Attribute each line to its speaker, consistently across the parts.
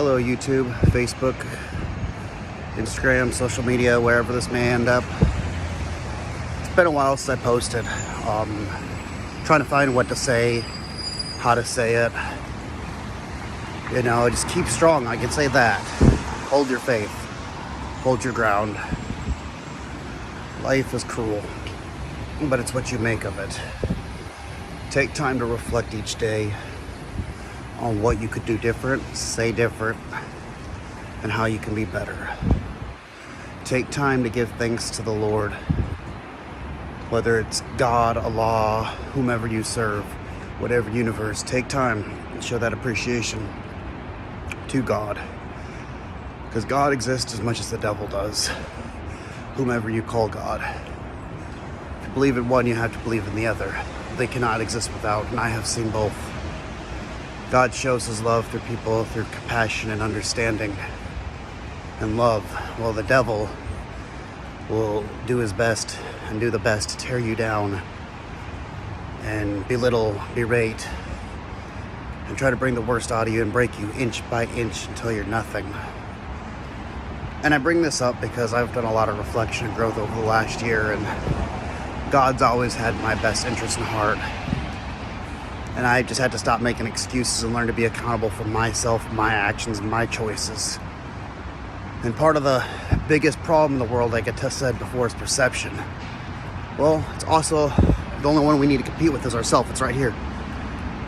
Speaker 1: Hello YouTube, Facebook, Instagram, social media, wherever this may end up. It's been a while since I posted. Trying to find what to say, how to say it. You know, just keep strong, I can say that. Hold your faith. Hold your ground. Life is cruel, but it's what you make of it. Take time to reflect each day on what you could do different, say different, and how you can be better. Take time to give thanks to the Lord, whether it's God, Allah, whomever you serve, whatever universe. Take time and show that appreciation to God, because God exists as much as the devil does, whomever you call God. If you believe in one, you have to believe in the other. They cannot exist without, and I have seen both. God shows his love through people, through compassion and understanding and love. Well, the devil will do his best and do the best to tear you down and belittle, berate, and try to bring the worst out of you and break you inch by inch until you're nothing. And I bring this up because I've done a lot of reflection and growth over the last year, and God's always had my best interest in heart. And I just had to stop making excuses and learn to be accountable for myself, my actions, and my choices. And part of the biggest problem in the world, like I just said before, is perception. Well, it's also the only one we need to compete with is ourselves. It's right here.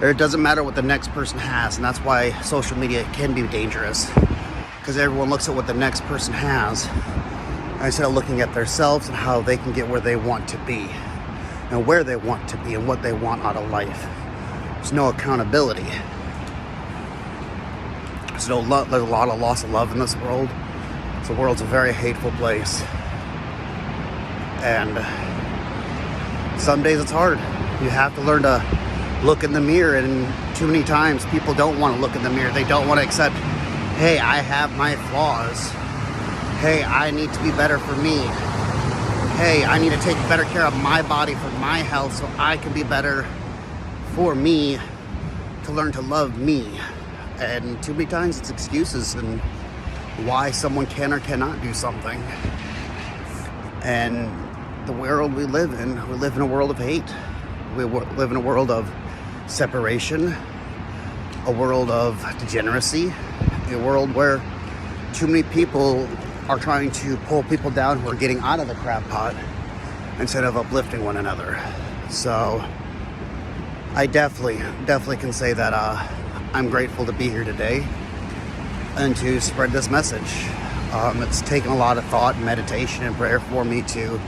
Speaker 1: It doesn't matter what the next person has, and that's why social media can be dangerous. Because everyone looks at what the next person has instead of looking at themselves and how they can get where they want to be, and where they want to be, and what they want out of life. There's no accountability. There's a lot of loss of love in this world. The world's a very hateful place. And some days it's hard. You have to learn to look in the mirror, and too many times people don't want to look in the mirror. They don't want to accept, hey, I have my flaws. Hey, I need to be better for me. Hey, I need to take better care of my body for my health so I can be better for me, to learn to love me. And too many times it's excuses and why someone can or cannot do something. And the world we live in a world of hate. We live in a world of separation, a world of degeneracy, a world where too many people are trying to pull people down who are getting out of the crap pot instead of uplifting one another. So I definitely can say that I'm grateful to be here today and to spread this message. It's taken a lot of thought and meditation and prayer for me to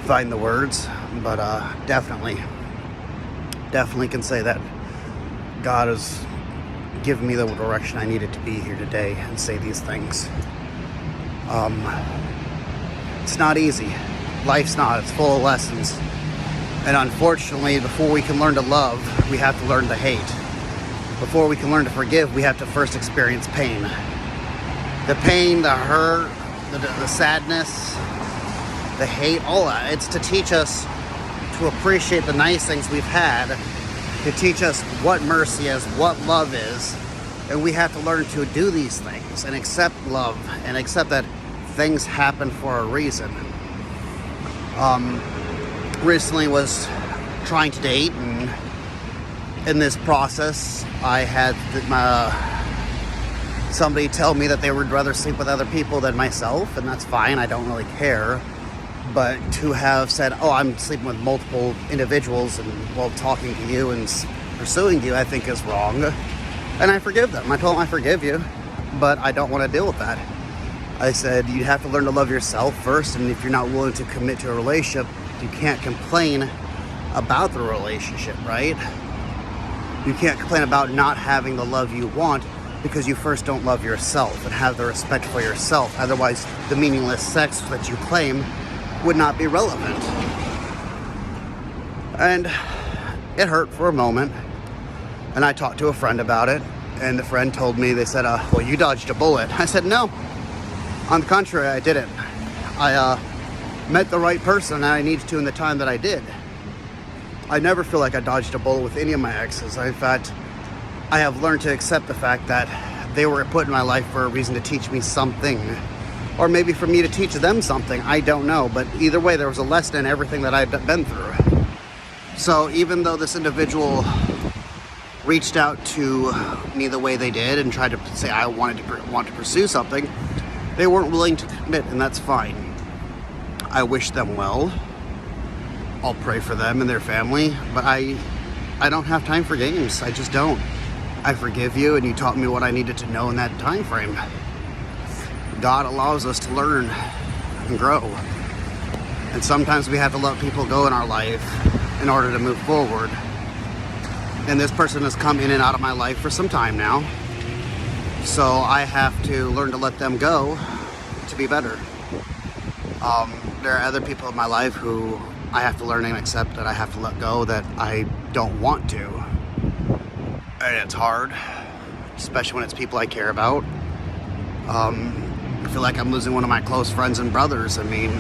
Speaker 1: find the words, but definitely can say that God has given me the direction I needed to be here today and say these things. It's not easy. Life's not. It's full of lessons. And unfortunately, before we can learn to love, we have to learn to hate. Before we can learn to forgive, we have to first experience pain. The pain, the hurt, the sadness, the hate, all that. It's to teach us to appreciate the nice things we've had, to teach us what mercy is, what love is. And we have to learn to do these things and accept love and accept that things happen for a reason. Recently was trying to date, and in this process I had somebody tell me that they would rather sleep with other people than myself, and that's fine, I don't really care. But to have said, oh, I'm sleeping with multiple individuals and while talking to you and pursuing you, I think is wrong. And I forgive them. I told them I forgive you, but I don't want to deal with that. I said, you have to learn to love yourself first, and if you're not willing to commit to a relationship, you can't complain about the relationship, right? You can't complain about not having the love you want because you first don't love yourself and have the respect for yourself. Otherwise, the meaningless sex that you claim would not be relevant. And it hurt for a moment. And I talked to a friend about it, and the friend told me, they said, well, you dodged a bullet. I said, no. On the contrary, I didn't. I met the right person, and I needed to in the time that I did. I never feel like I dodged a bullet with any of my exes. In fact, I have learned to accept the fact that they were put in my life for a reason to teach me something. Or maybe for me to teach them something. I don't know. But either way, there was a lesson in everything that I've been through. So even though this individual reached out to me the way they did and tried to say I want to pursue something, they weren't willing to commit, and that's fine. I wish them well. I'll pray for them and their family, but I don't have time for games. I just don't. I forgive you, and you taught me what I needed to know in that time frame. God allows us to learn and grow. And sometimes we have to let people go in our life in order to move forward. And this person has come in and out of my life for some time now. So I have to learn to let them go to be better. There are other people in my life who I have to learn and accept that I have to let go, that I don't want to. And it's hard, especially when it's people I care about. I feel like I'm losing one of my close friends and brothers. I mean,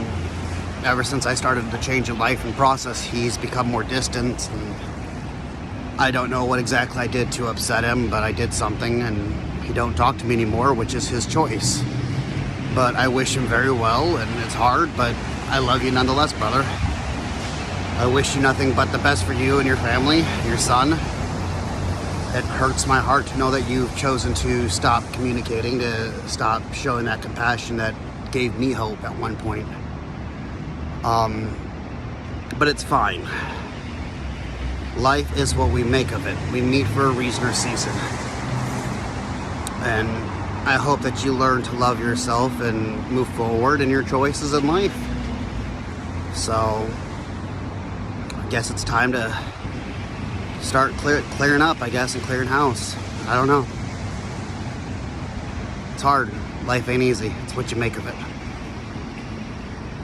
Speaker 1: ever since I started the change in life and process, he's become more distant, and I don't know what exactly I did to upset him, but I did something, and he don't talk to me anymore, which is his choice. But I wish him very well, and it's hard, but I love you nonetheless, brother. I wish you nothing but the best for you and your family, your son. It hurts my heart to know that you've chosen to stop communicating, to stop showing that compassion that gave me hope at one point. But it's fine. Life is what we make of it. We meet for a reason or season. And I hope that you learn to love yourself and move forward in your choices in life. So, I guess it's time to start clearing up, I guess, and clearing house. I don't know. It's hard. Life ain't easy. It's what you make of it.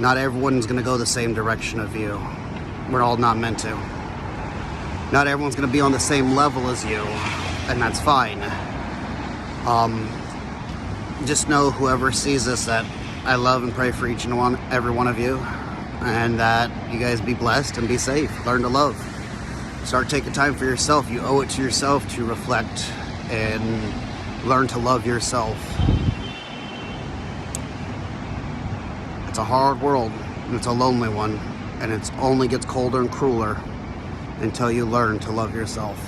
Speaker 1: Not everyone's gonna go the same direction of you. We're all not meant to. Not everyone's gonna be on the same level as you, and that's fine. Just know, whoever sees this, that I love and pray for each and every one of you, and that you guys be blessed and be safe. Learn to love. Start taking time for yourself. You owe it to yourself to reflect and learn to love yourself. It's a hard world, and it's a lonely one, and it only gets colder and crueler until you learn to love yourself.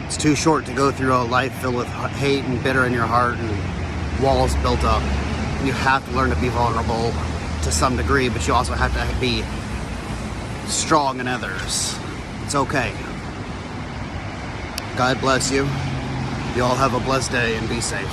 Speaker 1: It's too short to go through a life filled with hate and bitter in your heart and walls built up. You have to learn to be vulnerable to some degree, but you also have to be strong in others. It's okay. God bless you. You all have a blessed day and be safe.